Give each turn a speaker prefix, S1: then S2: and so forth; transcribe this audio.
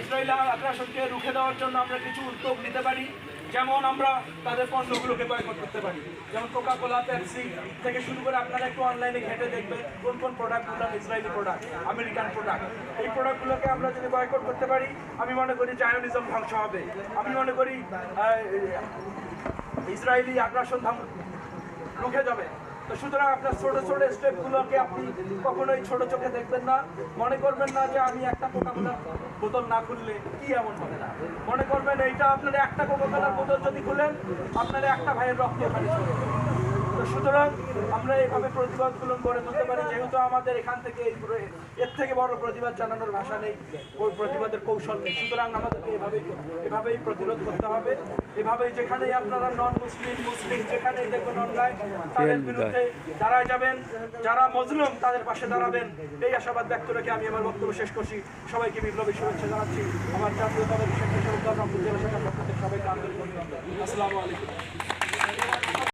S1: Israeli আগ্রাসনকে রুখে দেওয়ার জন্য আমরা কিছু উদ্যোগ নিতে পারি। যেমন আমরা তাদের পণ্যগুলোকে বয়কট করতে পারি, যেমন কোকা কোলা, পেপসি থেকে শুরু করে আপনারা একটু অনলাইনে ঘেঁটে দেখবেন কোন কোন প্রোডাক্টগুলো ইসরায়েলি প্রোডাক্ট, আমেরিকান প্রোডাক্ট। এই প্রোডাক্টগুলোকে আমরা যদি বয়কট করতে পারি, আমি মনে করি জায়নিজম ধ্বংস হবে। আমি মনে করি ইসরায়েলি আগ্রাসন রুখে যাবে। তো সুতরাং আপনার ছোট ছোট স্টেপগুলোকে আপনি কখনোই ছোট চোখে দেখবেন না। মনে করবেন না যে আমি একটা কোকাকোলার বোতল না খুললে কি এমন হবে না। মনে করবেন এইটা আপনার একটা কোকাকোলার বোতল যদি খুলেন, আপনার একটা ভাইয়ের রক্ত ওখানে চলে যাবে। তো সুতরাং আমরা এইভাবে প্রতিবাদগুলো গড়ে তুলতে পারি। যেহেতু আমাদের এখান থেকে এর থেকে বড় প্রতিবাদ জানানোর ভাষা নেই, ওই প্রতিবাদের কৌশল নেই। সুতরাং আমাদেরকে এভাবেই প্রতিরোধ করতে হবে। এভাবেই যেখানেই আপনারা নন মুসলিম, মুসলিম যেখানেই দেখবেন অন্যায়, তাদের বিরুদ্ধে দাঁড়ায় যাবেন। যারা মজলুম তাদের পাশে দাঁড়াবেন। এই আশাবাদ ব্যক্ত রেখে আমি আমার বক্তব্য শেষ করছি। সবাইকে বিপ্লবী শুভেচ্ছা জানাচ্ছি। আমার জাতীয়তাবাদী স্বেচ্ছাসেবক দল রংপুর জেলা শাখার পক্ষ থেকে সবাইকে আন্তরিক অভিনন্দন। আসসালামু আলাইকুম।